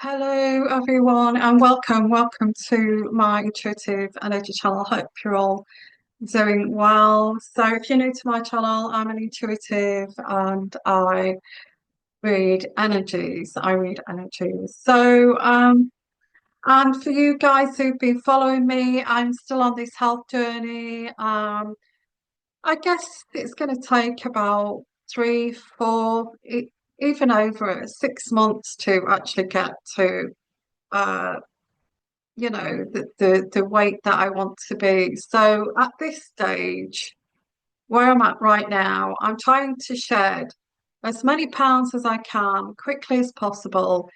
Hello, everyone, and welcome to my intuitive energy channel. Hope you're all doing well. So, if you're new to my channel, I'm an intuitive and I read energies. And for you guys who've been following me, I'm still on this health journey. I guess it's going to take about three, four, even over 6 months to actually get to uh the weight that I want to be. So at this stage, where I'm at right now, I'm trying to shed as many pounds as I can quickly as possible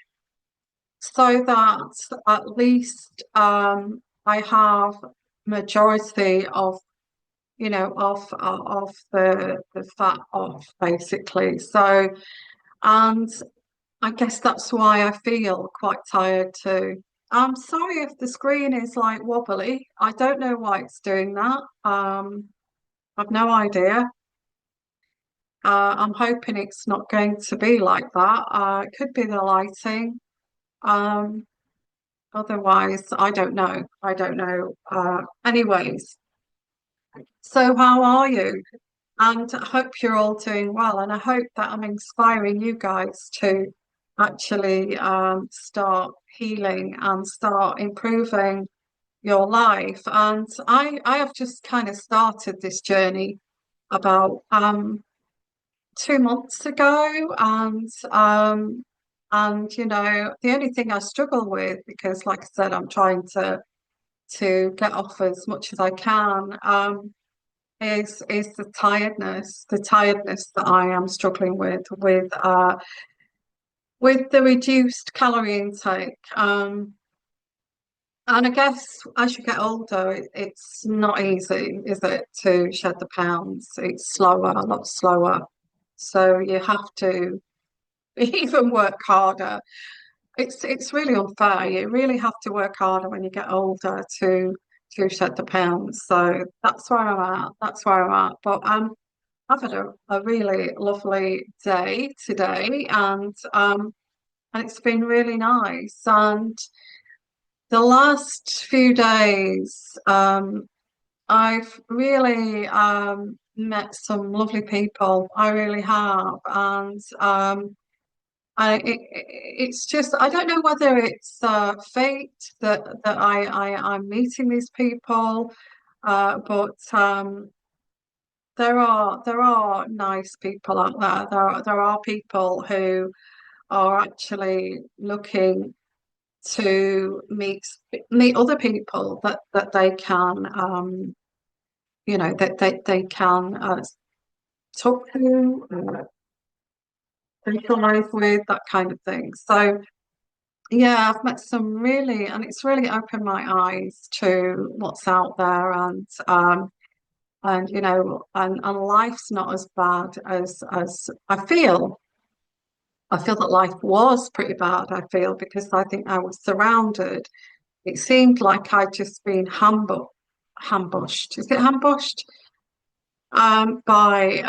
so that at least I have majority of of the fat off basically. So and I guess that's why I feel quite tired too. I'm sorry if the screen is like wobbly. I don't know why it's doing that. I've no idea. I'm hoping it's not going to be like that. It could be the lighting. Um, Otherwise, I don't know. I don't know. Anyways, so how are you? And I hope you're all doing well. And I hope that I'm inspiring you guys to actually start healing and start improving your life. And I have just kind of started this journey about 2 months ago. And the only thing I struggle with, because like I said, I'm trying to get off as much as I can. Is the tiredness that I am struggling with the reduced calorie intake. And I guess as you get older, it's not easy, is it, to shed the pounds? It's slower, a lot slower. So you have to even work harder. It's really unfair. You really have to work harder when you get older to shed the pounds. So that's where I'm at. That's where I'm at. But I've had a really lovely day today, and it's been really nice. And the last few days, I've really met some lovely people. I really have, and it's just I don't know whether it's fate that I'm meeting these people, but there are nice people out there. There are people who are actually looking to meet other people that they can they can talk to, socialize with, that kind of thing. So yeah, I've met some really, and it's really opened my eyes to what's out there, and and life's not as bad as I feel. I feel that life was pretty bad, I feel, because I think I was surrounded. It seemed like I'd just been ambushed. Is it ambushed? By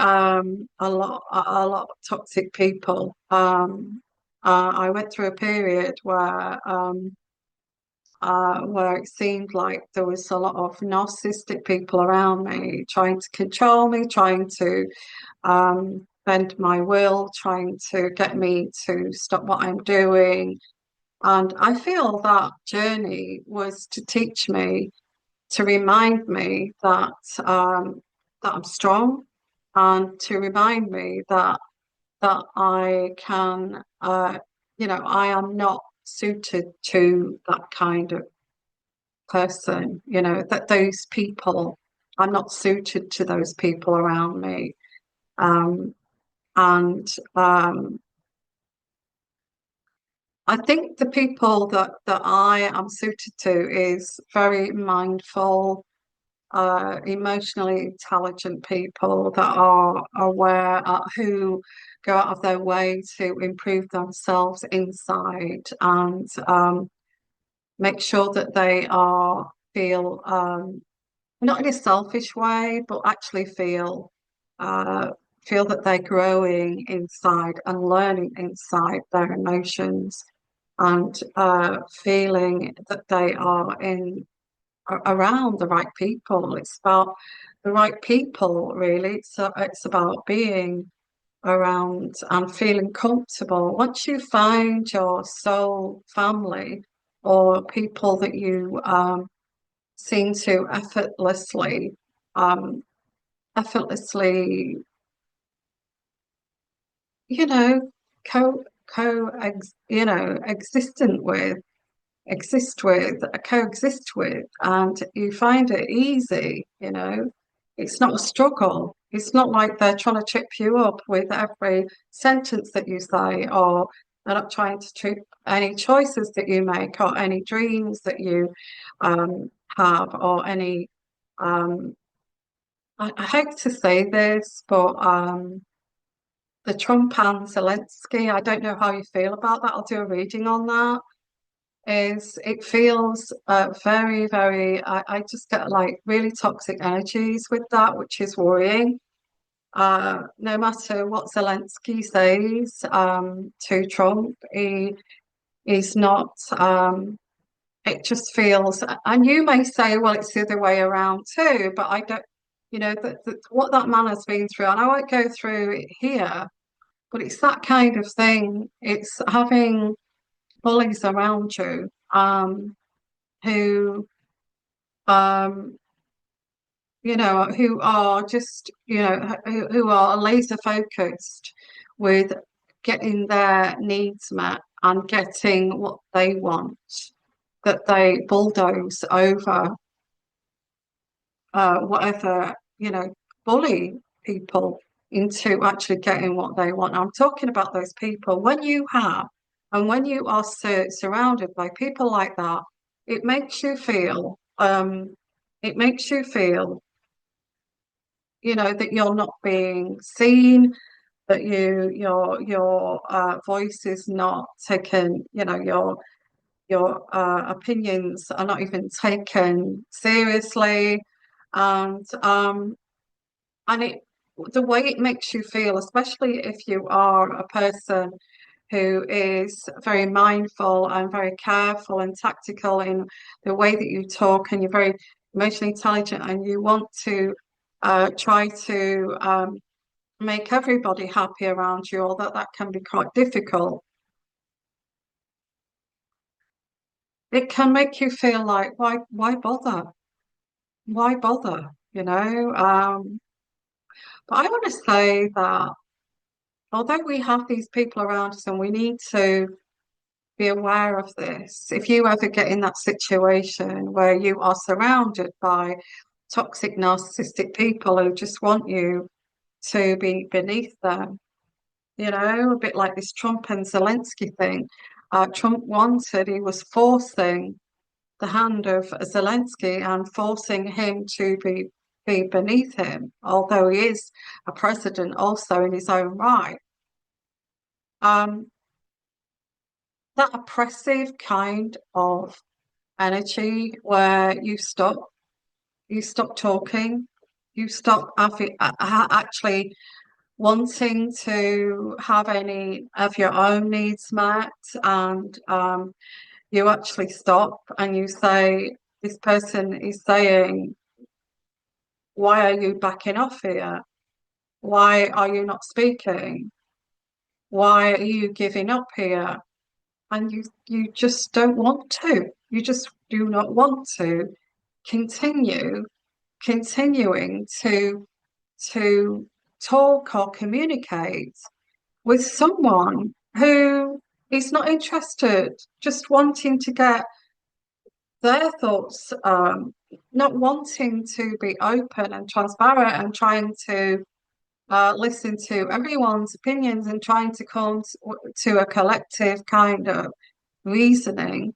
a lot of toxic people. I went through a period where it seemed like there was a lot of narcissistic people around me trying to control me, trying to bend my will, trying to get me to stop what I'm doing. And I feel that journey was to teach me, to remind me that I'm strong, and to remind me that I can, I am not suited to that kind of person. That those people, I'm not suited to those people around me. Um, and I think the people that I am suited to is very mindful, emotionally intelligent people that are aware, who go out of their way to improve themselves inside, and make sure that they are feel not in a selfish way, but actually uh, feel that they're growing inside and learning inside their emotions. and feeling that they are in around the right people. It's about the right people, really. So it's about being around and feeling comfortable. Once you find your soul family or people that you seem to um, effortlessly, you know, existent with, coexist with, and you find it easy, it's not a struggle. It's not like they're trying to trip you up with every sentence that you say, or they're not trying to trip any choices that you make, or any dreams that you have, or any I hate to say this, but the Trump and Zelensky, I don't know how you feel about that. I'll do a reading on that. Is it feels very, very, I just get like really toxic energies with that, which is worrying. No matter what Zelensky says to Trump, he's not, it just feels, and you may say, well, it's the other way around too, but I don't, what that man has been through, and I won't go through it here, but it's that kind of thing. It's having bullies around you who um who are just who are laser focused with getting their needs met and getting what they want, that they bulldoze over whatever, bully people into actually getting what they want. I'm talking about those people. When you are surrounded by people like that, it makes you feel, it makes you feel, that you're not being seen, that your voice is not taken, your opinions are not even taken seriously, and it the way it makes you feel, especially if you are a person who is very mindful and very careful and tactical in the way that you talk, and you're very emotionally intelligent, and you want to try to make everybody happy around you, although that can be quite difficult. It can make you feel like, why bother? Why bother? But I want to say that although we have these people around us and we need to be aware of this, if you ever get in that situation where you are surrounded by toxic, narcissistic people who just want you to be beneath them, a bit like this Trump and Zelensky thing. He was forcing the hand of Zelensky and forcing him to be beneath him, although he is a president also in his own right. Um, that oppressive kind of energy where you stop talking, you stop actually wanting to have any of your own needs met, and you actually stop and you say, this person is saying, why are you backing off here? Why are you not speaking? Why are you giving up here? And you just don't want to. You just do not want to continuing to talk or communicate with someone who is not interested, just wanting to get their thoughts, not wanting to be open and transparent, and trying to listen to everyone's opinions and trying to come to a collective kind of reasoning.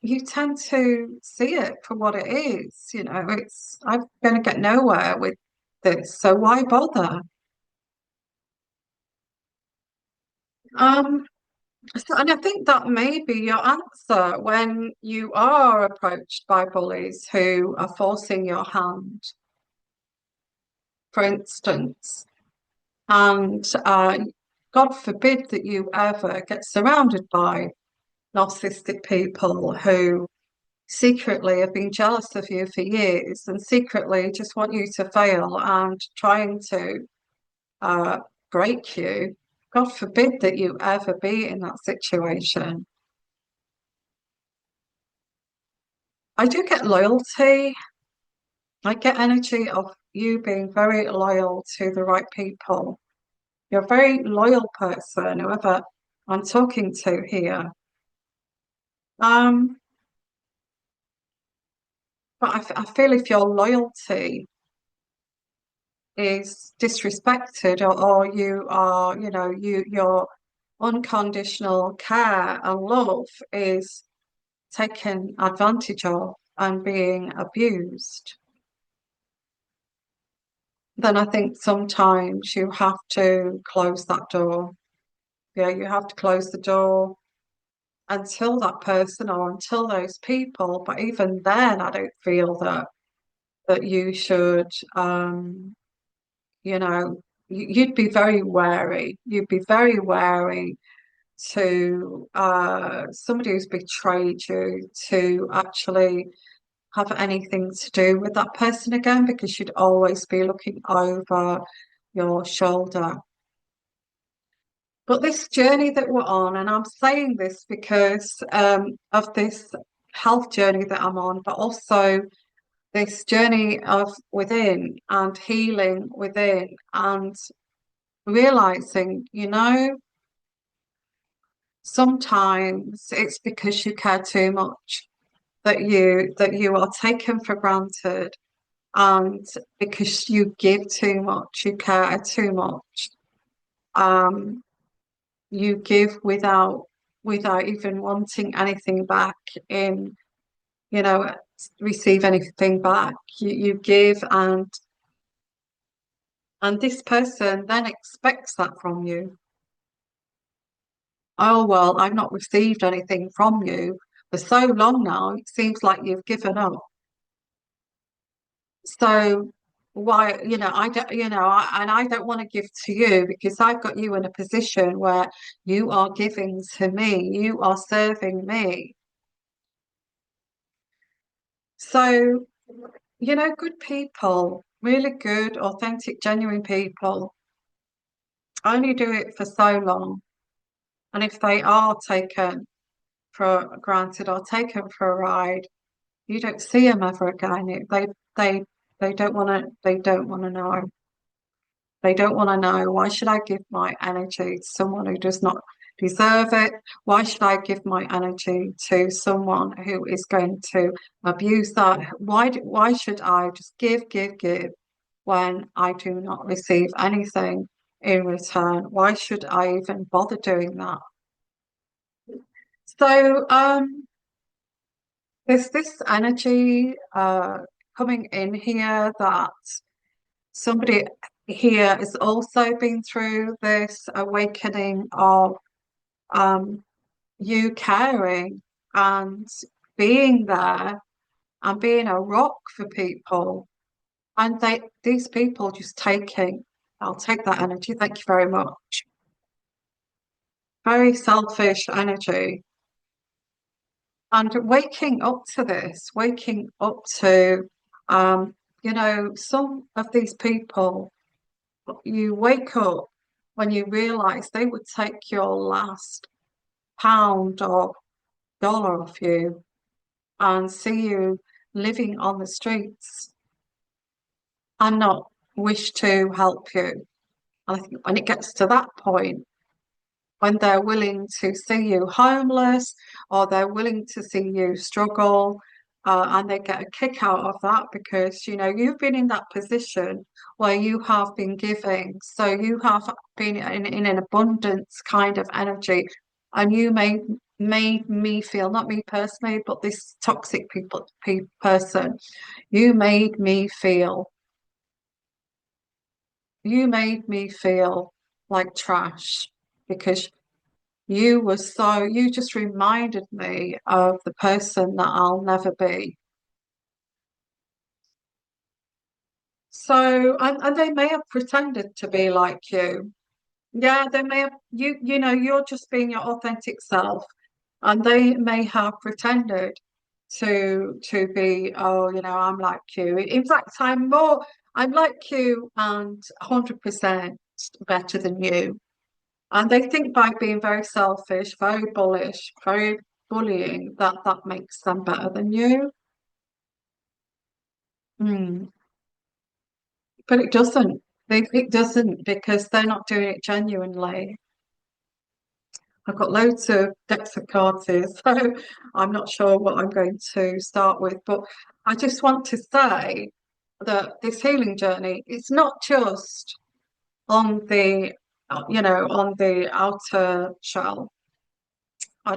You tend to see it for what it is. I'm going to get nowhere with this, so why bother? Um, and I think that may be your answer when you are approached by bullies who are forcing your hand, for instance, and God forbid that you ever get surrounded by narcissistic people who secretly have been jealous of you for years and secretly just want you to fail and trying to uh, break you. God forbid that you ever be in that situation. I do get loyalty. I get energy of you being very loyal to the right people. You're a very loyal person, whoever I'm talking to here. Um, but I feel if your loyalty is disrespected or you are, your unconditional care and love is taken advantage of and being abused, then I think sometimes you have to close that door. Yeah, you have to close the door until that person or until those people. But even then, I don't feel that you should, you know, you'd be very wary. You'd be very wary to somebody who's betrayed you to actually have anything to do with that person again because you'd always be looking over your shoulder. But this journey that we're on, and I'm saying this because of this health journey that I'm on, but also this journey of within and healing within and realizing, sometimes it's because you care too much that you are taken for granted and because you give too much, you care too much. Um, you give without even wanting anything back in, you know, receive anything back. You give and this person then expects that from you. Oh well, I've not received anything from you for so long now, it seems like you've given up. So why, I don't, and I don't want to give to you because I've got you in a position where you are giving to me, you are serving me. So, good people, really good, authentic, genuine people only do it for so long. And if they are taken for granted or taken for a ride, you don't see them ever again. They they don't want to know. They don't want to know. Why should I give my energy to someone who does not deserve it? Why should I give my energy to someone who is going to abuse that? Why should I just give when I do not receive anything in return? Why should I even bother doing that? So there's this energy coming in here that somebody here has also been through this awakening of um, you caring and being there and being a rock for people. And these people just taking, I'll take that energy, thank you very much. Very selfish energy. And waking up to this, waking up to, some of these people you wake up when you realize they would take your last pound or dollar off you and see you living on the streets and not wish to help you. And I think when it gets to that point, when they're willing to see you homeless or they're willing to see you struggle, and they get a kick out of that because you've been in that position where you have been giving, so you have been in an abundance kind of energy, and you made me feel, not me personally, but this toxic person, you made me feel, you made me feel like trash because you just reminded me of the person that I'll never be. So, and they may have pretended to be like you, Yeah, they may have you know, you're just being your authentic self, and they may have pretended to be, oh, you know, I'm like you. In fact, I'm like you and 100% better than you. And they think by being very selfish, very bullish, very bullying, that that makes them better than you. Mm. But it doesn't. It doesn't because they're not doing it genuinely. I've got loads of decks of cards here, so I'm not sure what I'm going to start with. But I just want to say that this healing journey, it's not just on the, you know, on the outer shell. I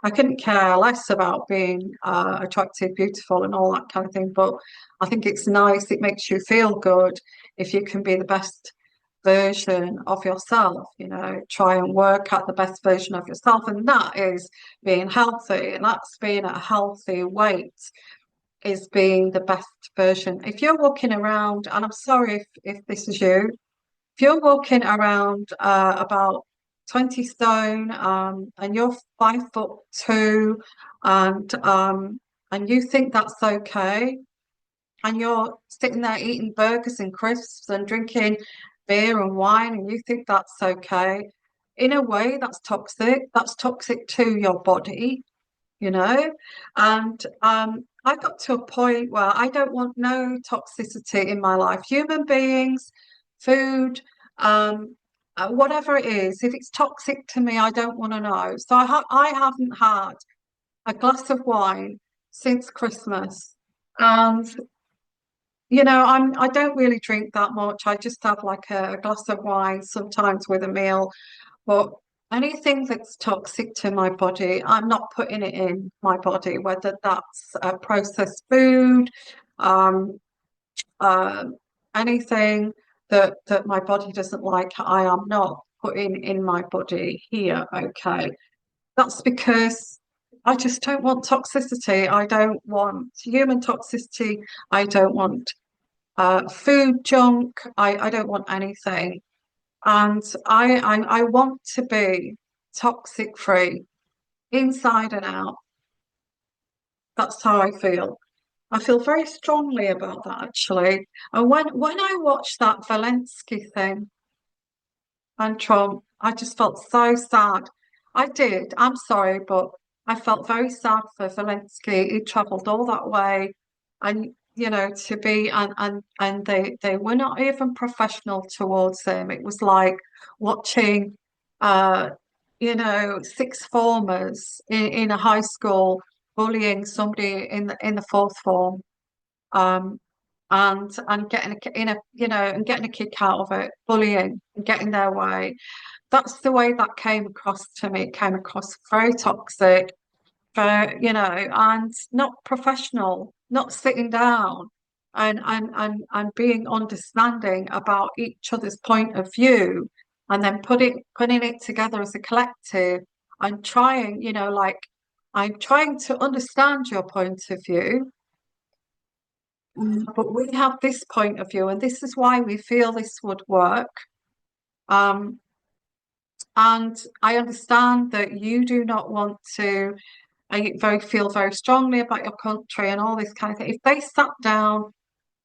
couldn't care less about being attractive, beautiful, and all that kind of thing. But I think it's nice. It makes you feel good if you can be the best version of yourself. You know, try and work at the best version of yourself, and that is being healthy, and that's being at a healthy weight. Is being the best version. If you're walking around, and I'm sorry if this is you, if you're walking around about 20 stone and you're 5'2" and you think that's okay and you're sitting there eating burgers and crisps and drinking beer and wine and you think that's okay, in a way that's toxic to your body, you know. And I got to a point where I don't want no toxicity in my life. Human beings, food, whatever it is, if it's toxic to me, I don't want to know. So I haven't had a glass of wine since Christmas. And you know, I don't really drink that much. I just have like a glass of wine sometimes with a meal. But anything that's toxic to my body, I'm not putting it in my body, whether that's processed food, um, uh, anything that my body doesn't like, I am not putting in my body here. Okay. That's because I just don't want toxicity. I don't want human toxicity. I don't want food junk. I don't want anything. And I want to be toxic free inside and out. That's how I feel. I feel very strongly about that actually. And when I watched that Zelensky thing and Trump, I just felt so sad. I did. I'm sorry, but I felt very sad for Zelensky. He traveled all that way, and you know, to be and they were not even professional towards him. It was like watching, uh, you know, sixth formers in a high school bullying somebody in the fourth form. Um, and getting in a you know and getting a kick out of it, bullying, and getting their way. That's the way that came across to me. It came across very toxic, you know, and not professional, not sitting down and being understanding about each other's point of view, and then putting it together as a collective and trying, you know, like I'm trying to understand your point of view. But we have this point of view, and this is why we feel this would work. Um, and I understand that you do not want to, very feel very strongly about your country and all this kind of thing. If they sat down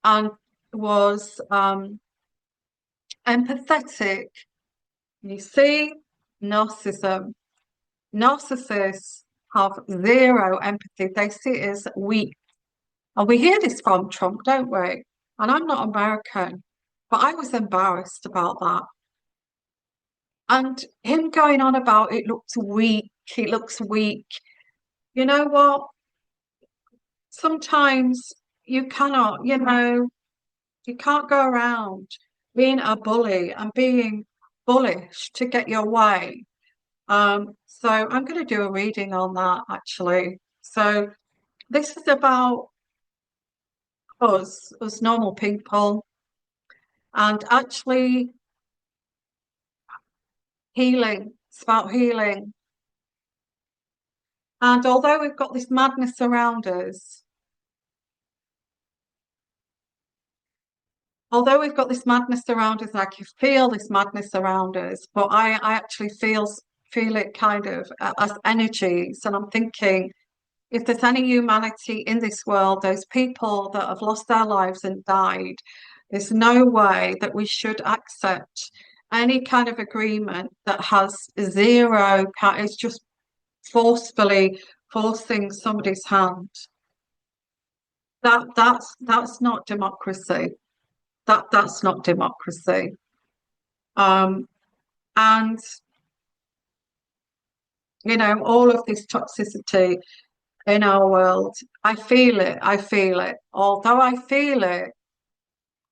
and was empathetic, you see, narcissism, narcissists have zero empathy. They see it as weak. And we hear this from Trump, don't we? And I'm not American, but I was embarrassed about that. And him going on about it looks weak, it looks weak. You know what? Sometimes you cannot, you know, you can't go around being a bully and being bullish to get your way. So I'm going to do a reading on that actually. So this is about us normal people, and actually healing. It's about healing. And although we've got this madness around us, although we've got this madness around us, and I can feel this madness around us, but I actually feel it kind of as energies. And I'm thinking, if there's any humanity in this world, those people that have lost their lives and died, there's no way that we should accept any kind of agreement that has zero, it's just forcefully forcing somebody's hand. That's not democracy. That's not democracy. Um, and all of this toxicity in our world, I feel it. I feel it.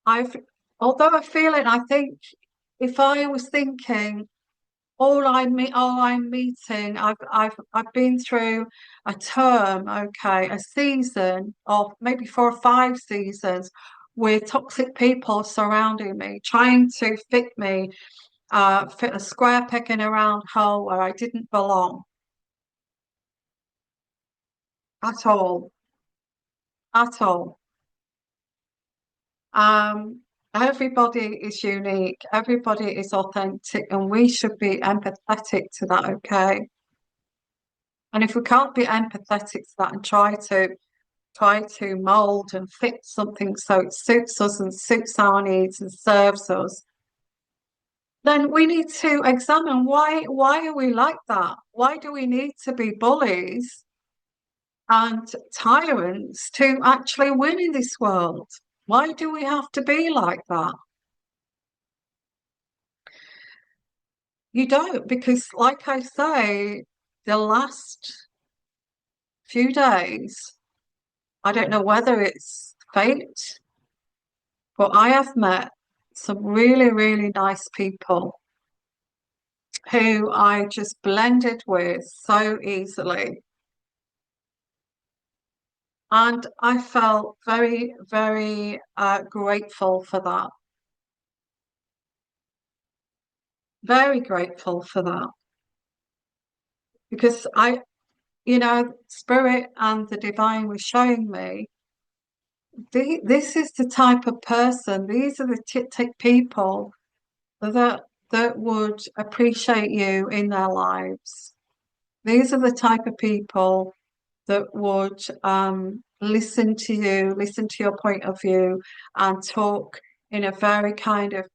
I've although I feel it, I think if I was thinking all I'm meeting, I've been through a term, okay, a season of maybe 4 or 5 seasons with toxic people surrounding me, trying to fit me, fit a square peg in a round hole where I didn't belong at all, at all. Everybody is unique, everybody is authentic, and we should be empathetic to that, okay? And if we can't be empathetic to that and try to mold and fit something so it suits us and suits our needs and serves us, then we need to examine why are we like that? Why do we need to be bullies and tyrants to actually win in this world? Why do we have to be like that? You don't, because like I say, the last few days, I don't know whether it's fate, but I have met some really, really nice people who I just blended with so easily. And I felt very, very grateful for that. Very grateful for that. Because Spirit and the divine was showing me this is the type of person, these are the people that would appreciate you in their lives. These are the type of people that would listen to you, listen to your point of view, and talk in a very kind of,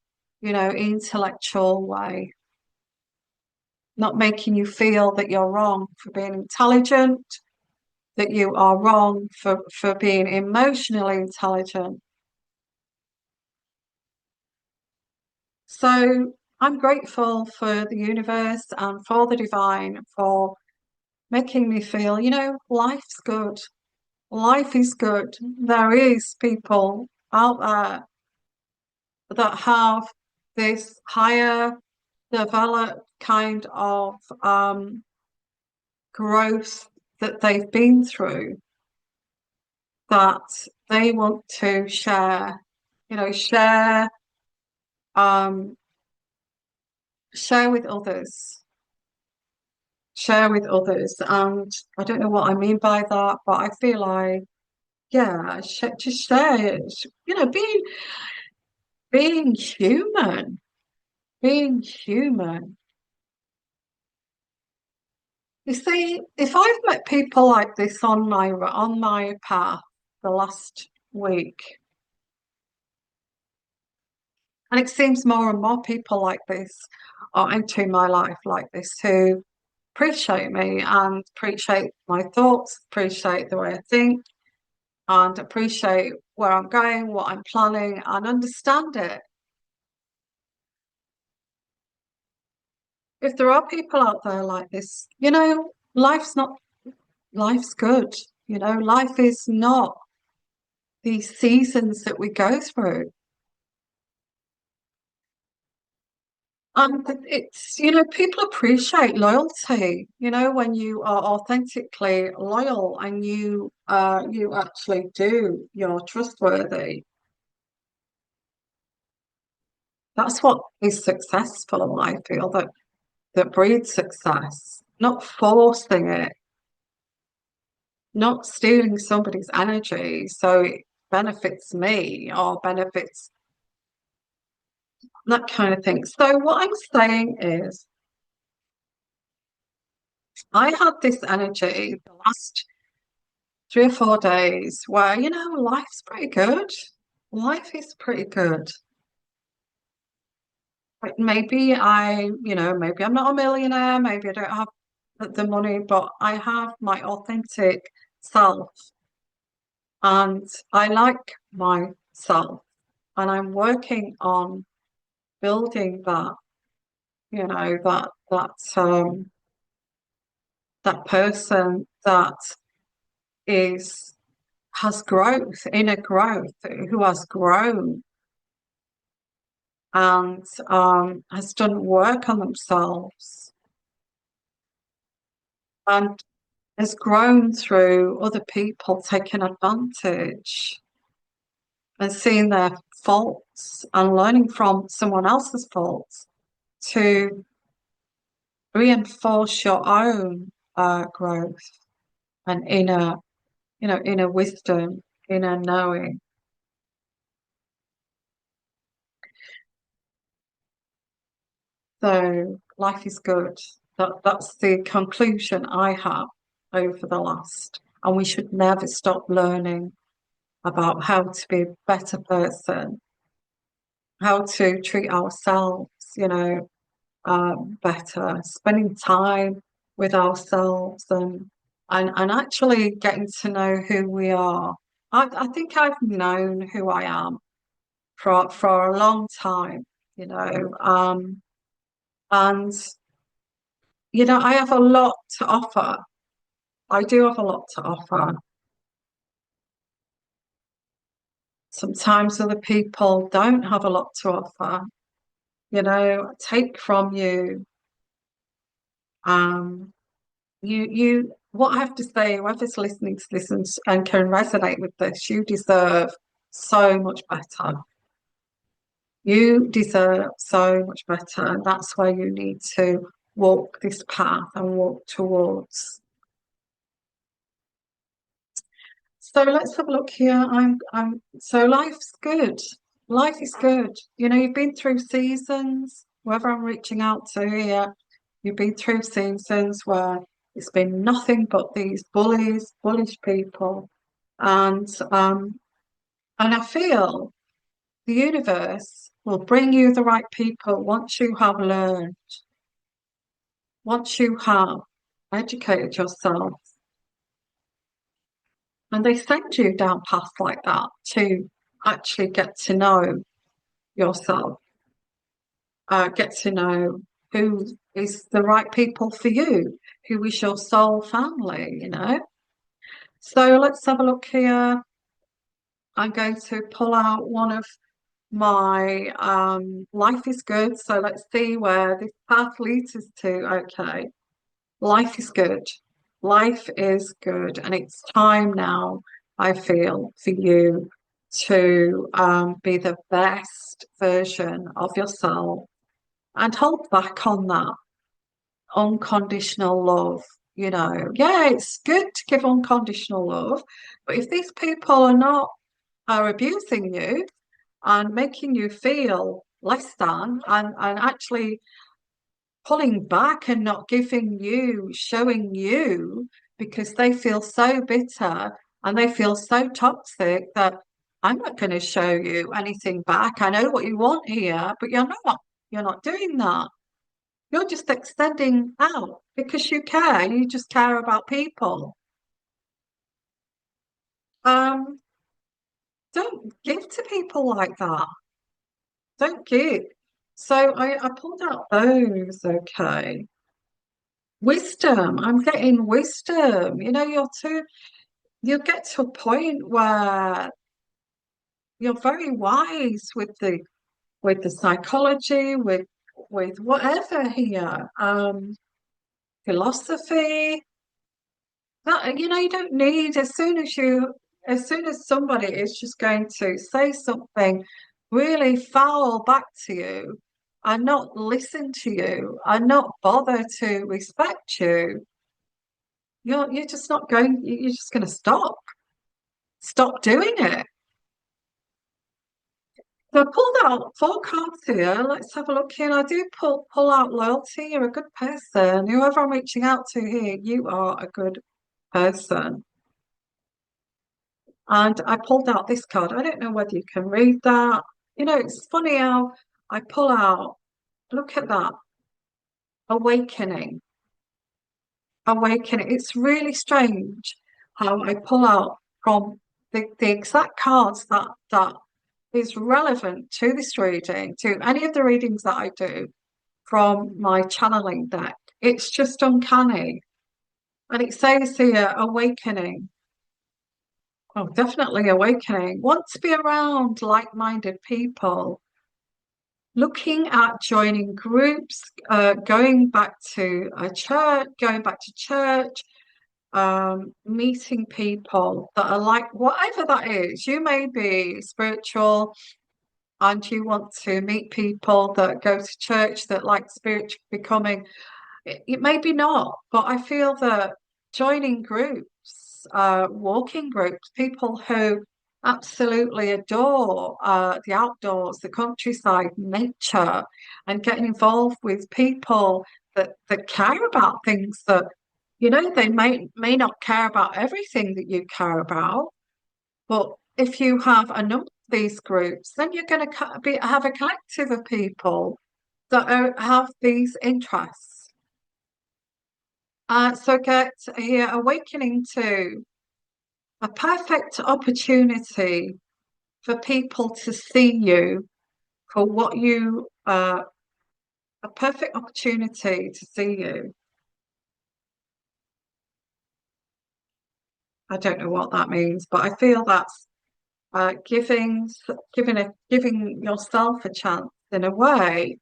intellectual way, not making you feel that you're wrong for being intelligent, that you are wrong for being emotionally intelligent. So I'm grateful for the universe and for the divine for making me feel, life's good. Life is good. There is people out there that have this higher developed kind of growth that they've been through that they want to share, share um share with others, share with others. And I don't know what I mean by that, but I feel like, yeah, just share it, being human, being human. You see, if I've met people like this on my path the last week, and it seems more and more people like this are entering my life like this who appreciate me and appreciate my thoughts, appreciate the way I think, and appreciate where I'm going, what I'm planning, and understand it. If there are people out there like this, life's not, life's good. Life is not these seasons that we go through. And people appreciate loyalty, when you are authentically loyal and you actually you're trustworthy. That's what is successful, I feel, that breeds success, not forcing it, not stealing somebody's energy so it benefits me or benefits that kind of thing. So what I'm saying is, I had this energy the last 3 or 4 days where, life's pretty good. Life is pretty good. Like maybe maybe I'm not a millionaire, maybe I don't have the money, but I have my authentic self and I like myself and I'm working on building that, that person that is has growth, inner growth, who has grown and has done work on themselves and has grown through other people taking advantage and seeing their faults and learning from someone else's faults to reinforce your own growth and inner wisdom, inner knowing. So life is good. That's the conclusion I have over the last. And we should never stop learning about how to be a better person, how to treat ourselves, better, spending time with ourselves and actually getting to know who we are. I think I've known who I am for a long time, you know, um, and I have a lot to offer. I do have a lot to offer. Sometimes other people don't have a lot to offer, take from you. Um, what I have to say, whoever's listening to this and can resonate with this, you deserve so much better. You deserve so much better, and that's where you need to walk this path and walk towards. So let's have a look here. So life's good. Life is good. You've been through seasons, whether I'm reaching out to here, you've been through seasons where it's been nothing but these bullish people. And and I feel the universe will bring you the right people once you have learned, once you have educated yourself. And they send you down paths like that to actually get to know yourself, get to know who is the right people for you, who is your soul family. So let's have a look here. I'm going to pull out one of my life is good. So let's see where this path leads us to. Okay, life is good. Life is good. And it's time now, I feel, for you to be the best version of yourself and hold back on that unconditional love. Yeah, it's good to give unconditional love, but if these people are abusing you and making you feel less than and actually pulling back and not showing you because they feel so bitter and they feel so toxic that I'm not going to show you anything back. I know what you want here, but you're not. You're not doing that. You're just extending out because you care. You just care about people. Um, don't give to people like that. Don't give. So I pulled out those, okay. Wisdom. I'm getting wisdom. You'll get to a point where you're very wise with the psychology, with whatever here. Philosophy. That you don't need as soon as somebody is just going to say something really foul back to you and not listen to you and not bother to respect you, you're just not going, you're just going to stop doing it. So I pulled out four cards here. Let's have a look here. And I do pull out loyalty. You're a good person. Whoever I'm reaching out to here, you are a good person. And I pulled out this card. I don't know whether you can read that. You know, it's funny how I pull out, look at that, awakening, awakening. It's really strange how I pull out from the exact cards that is relevant to this reading, to any of the readings that I do from my channeling deck. It's just uncanny. And it says here, awakening. Oh, definitely awakening. Want to be around like-minded people, looking at joining groups, going back to a church, going back to church, meeting people that are like whatever that is. You may be spiritual and you want to meet people that go to church that like spiritual becoming. It may be not, but I feel that joining groups, walking groups, people who absolutely adore the outdoors, the countryside, nature, and getting involved with people that care about things that, you know, they may not care about everything that you care about, but if you have a number of these groups, then you're going to have a collective of people that have these interests. So get here, awakening to a perfect opportunity for people to see you for what you, a perfect opportunity to see you. I don't know what that means, but I feel that's giving yourself a chance in a way.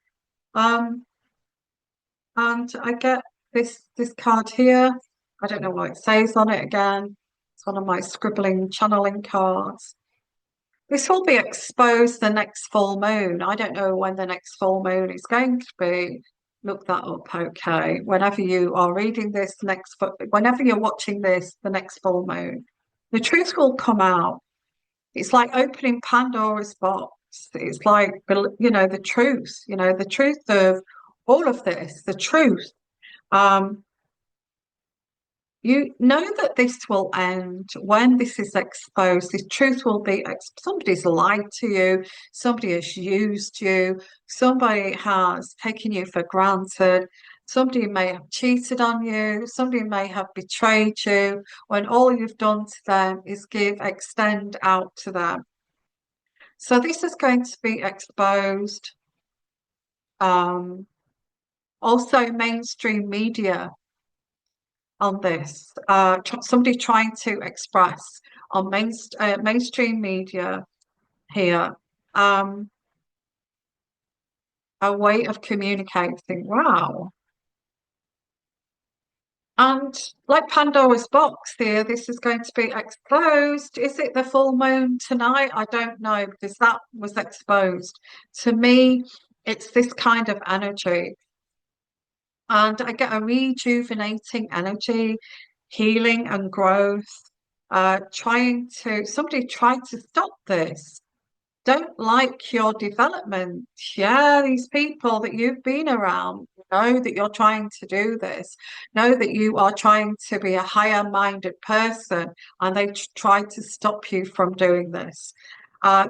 Um, and I get this card here. I don't know what it says on it again. It's one of my scribbling channeling cards. This will be exposed the next full moon. I don't know when the next full moon is going to be. Look that up, okay? Whenever you are reading this whenever you're watching this, the next full moon, the truth will come out. It's like opening Pandora's box. It's like, the truth of all of this, the truth. Um, you know that this will end when this is exposed. The truth will be somebody's lied to you, somebody has used you, somebody has taken you for granted, somebody may have cheated on you, somebody may have betrayed you, when all you've done to them is extend out to them. So this is going to be exposed. Um, Also, mainstream media on this. Somebody trying to express on mainstream media here a way of communicating. Wow. And like Pandora's box here, this is going to be exposed. Is it the full moon tonight? I don't know because that was exposed. To me, it's this kind of energy. And I get a rejuvenating energy, healing and growth. Somebody tried to stop this. Don't like your development. Yeah, these people that you've been around know that you're trying to do this, know that you are trying to be a higher minded person, and they try to stop you from doing this.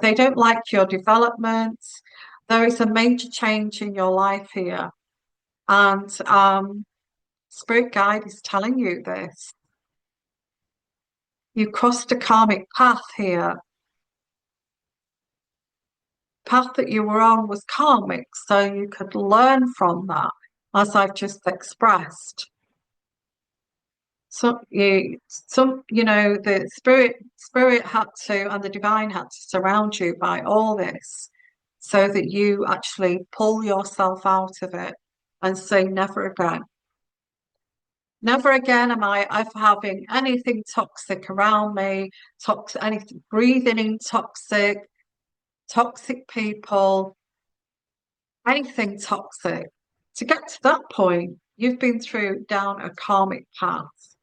They don't like your development. There is a major change in your life here. And Spirit Guide is telling you this. You crossed a karmic path here. Path that you were on was karmic, so you could learn from that, as I've just expressed. The spirit had to, and the divine had to surround you by all this, so that you actually pull yourself out of it and say never again. Never again am I of having anything toxic around me, anything breathing in toxic people, anything toxic. To get to that point, you've been through down a karmic path.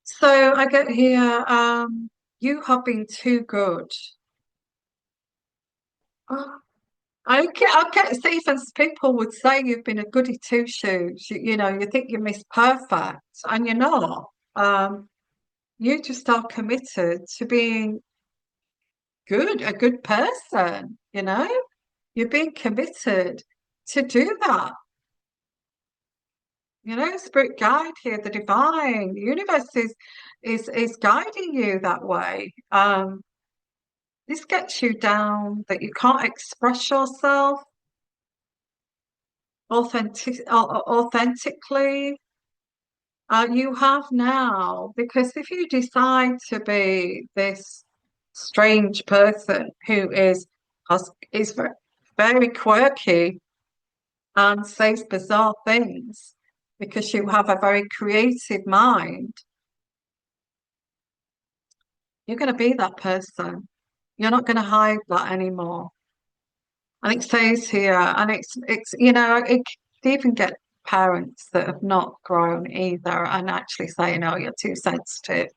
So I get here, You have been too good. Oh, I get Stephen, people would say you've been a goody two shoes. You think you're Miss Perfect, and you're not. You just are committed to being good, a good person. You're being committed to do that. Spirit guide here, the divine, the universe is guiding you that way. This gets you down that you can't express yourself authentically. You have now, because if you decide to be this strange person who is very quirky and says bizarre things, because you have a very creative mind, you're going to be that person. You're not going to hide that anymore. And it says here, and it can even get parents that have not grown either and actually saying, "Oh, you're too sensitive.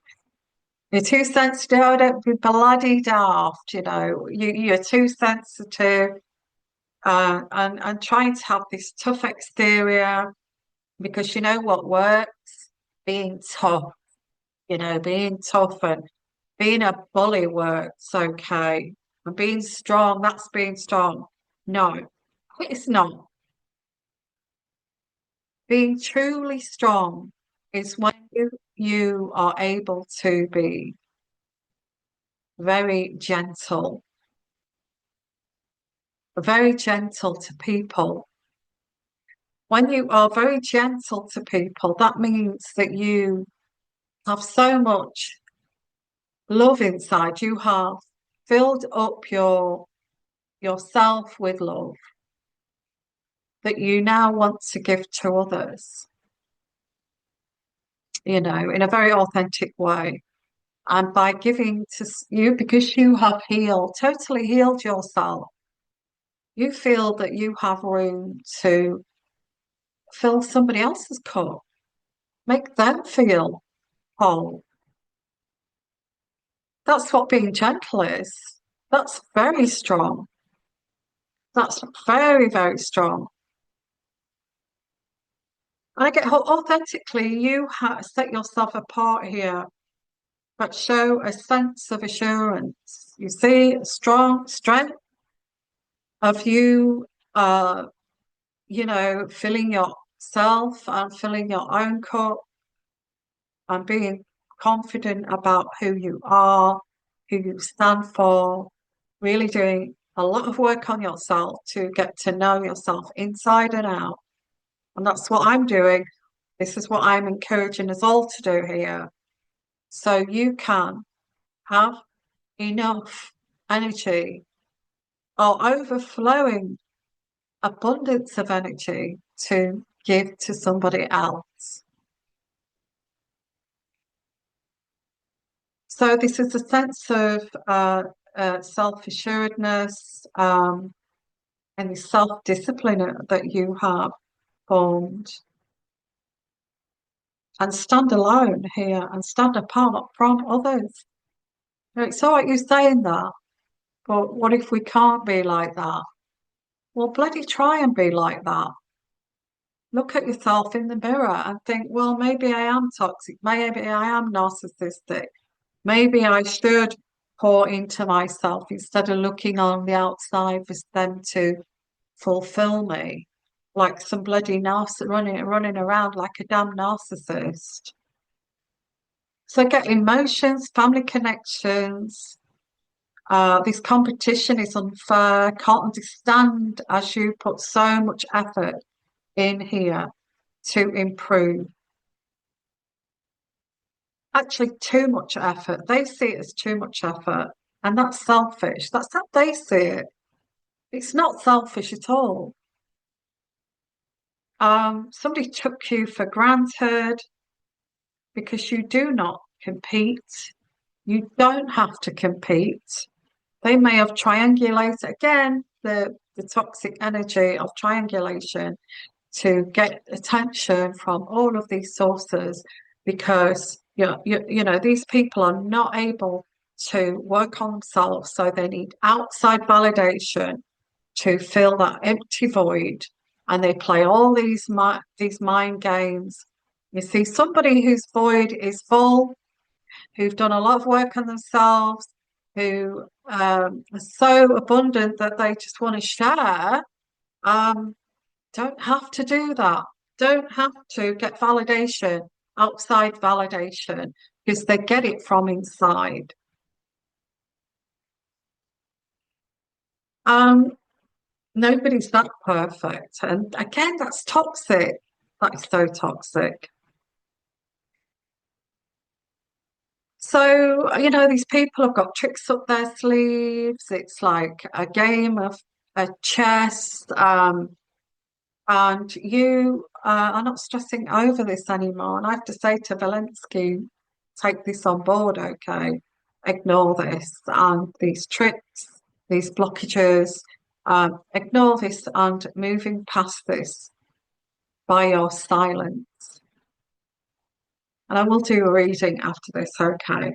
You're too sensitive. Oh, don't be bloody daft. You're too sensitive." And trying to have this tough exterior because you know what works? Being tough. Being tough and being a bully works okay. And being strong, that's being strong. No, it's not. Being truly strong is when you are able to be very gentle to people. When you are very gentle to people, that means that you have so much love inside. You have filled up yourself with love that you now want to give to others, in a very authentic way. And by giving to you, because you have totally healed yourself, you feel that you have room to fill somebody else's cup, make them feel whole. That's what being gentle is. That's very strong. That's very, very strong. And I get authentically, you set yourself apart here, but show a sense of assurance. You see, strong strength of you, filling yourself and filling your own cup and being confident about who you are, who you stand for, really doing a lot of work on yourself to get to know yourself inside and out. And that's what I'm doing. This is what I'm encouraging us all to do here. So you can have enough energy or overflowing abundance of energy to give to somebody else. So this is a sense of self-assuredness and the self-discipline that you have formed. And stand alone here and stand apart from others. It's all right you saying that, but what if we can't be like that? Well, bloody try and be like that. Look at yourself in the mirror and think, well, maybe I am toxic. Maybe I am narcissistic. Maybe I should pour into myself instead of looking on the outside for them to fulfill me like some bloody narcissist running around like a damn narcissist. So get emotions, family connections. This competition is unfair. Can't understand as you put so much effort in here to improve. Actually, too much effort. They see it as too much effort, and that's selfish. That's how they see it. It's not selfish at all. Somebody took you for granted because you do not compete. You don't have to compete. They may have triangulated again the toxic energy of triangulation to get attention from all of these sources because these people are not able to work on themselves. So they need outside validation to fill that empty void. And they play all these mind games. You see, somebody whose void is full, who've done a lot of work on themselves, who are so abundant that they just want to share, um, don't have to do that. Don't have to get validation, outside validation, because they get it from inside. Um, Nobody's that perfect. And again, that's toxic. That is so toxic. So, these people have got tricks up their sleeves. It's like a game of a chess. And you are not stressing over this anymore. And I have to say to Valensky, take this on board, okay? Ignore this and these tricks, these blockages. Ignore this and moving past this by your silence. And I will do a reading after this, okay?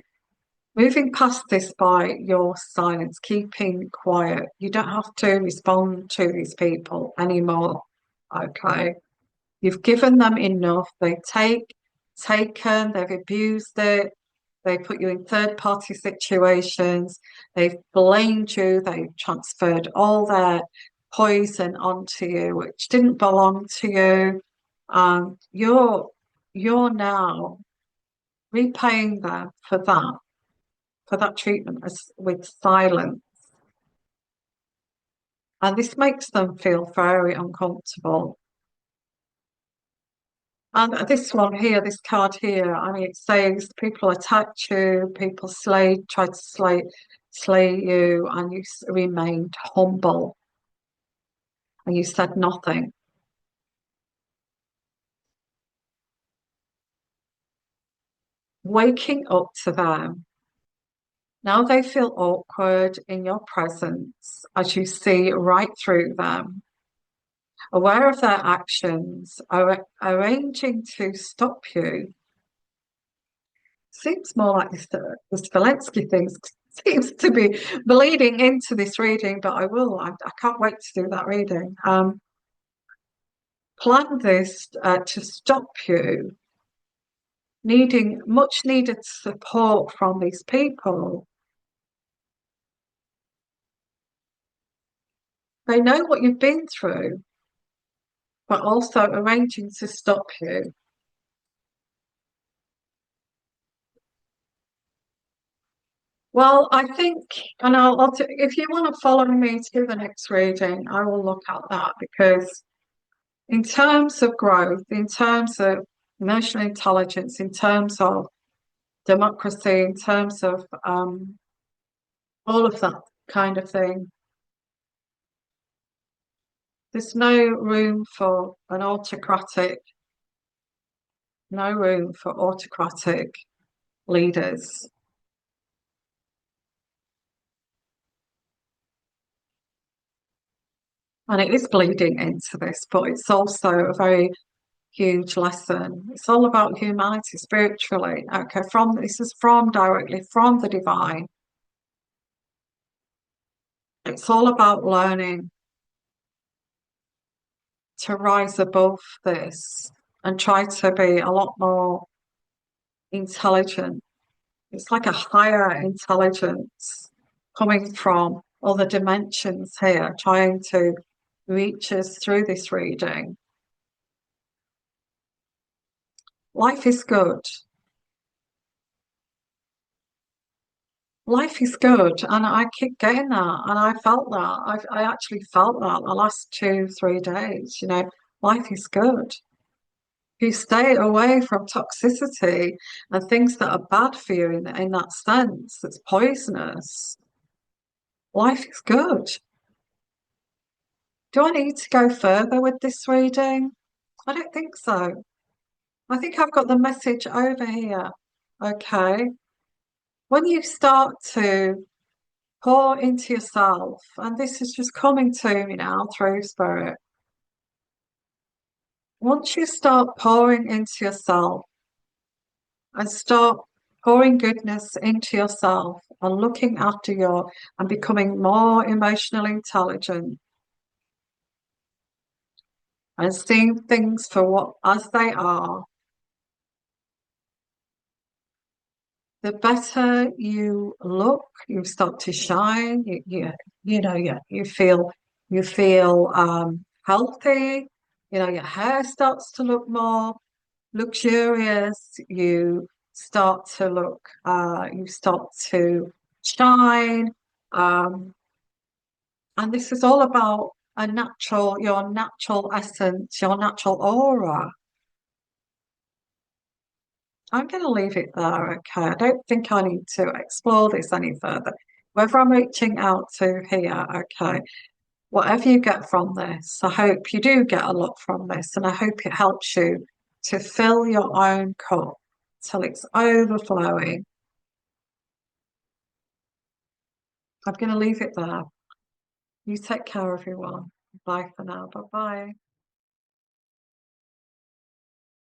Moving past this by your silence, keeping quiet. You don't have to respond to these people anymore, okay? You've given them enough. Taken, they've abused it. They put you in third party situations. They've blamed you. They've transferred all their poison onto you, which didn't belong to you. And you're now repaying them for that treatment with silence. And this makes them feel very uncomfortable. And this one here, this card here, I mean, it says people attacked you, people tried to slay you, and you remained humble and you said nothing. Waking up to them. Now they feel awkward in your presence as you see right through them, aware of their actions, arranging to stop you. Seems more like this Zelensky thing seems to be bleeding into this reading, but I can't wait to do that reading. Plan this to stop you needing much needed support from these people. They know what you've been through, but also arranging to stop you. Well, I think, and if you want to follow me to the next reading, I will look at that because in terms of growth, in terms of emotional intelligence, in terms of democracy, in terms of all of that kind of thing, there's no room for autocratic leaders. And it is bleeding into this, but it's also a very huge lesson. It's all about humanity spiritually. Okay, this is from directly from the divine. It's all about learning to rise above this and try to be a lot more intelligent. It's like a higher intelligence coming from other dimensions here, trying to reach us through this reading. Life is good. Life is good. And I keep getting that. And I felt that. I actually felt that the last 2, 3 days. Life is good. If you stay away from toxicity and things that are bad for you in that sense, that's poisonous, life is good. Do I need to go further with this reading? I don't think so. I think I've got the message over here. Okay. When you start to pour into yourself, and this is just coming to me now through spirit. Once you start pouring into yourself and start pouring goodness into yourself and looking after your and becoming more emotionally intelligent and seeing things for what as they are, the better you look, you start to shine. You feel healthy. You know, your hair starts to look more luxurious. You start to shine. Um, and this is all about your natural essence, your natural aura. I'm going to leave it there, okay? I don't think I need to explore this any further. Whether I'm reaching out to here, okay, whatever you get from this, I hope you do get a lot from this, and I hope it helps you to fill your own cup till it's overflowing. I'm going to leave it there. You take care, everyone. Bye for now. Bye bye.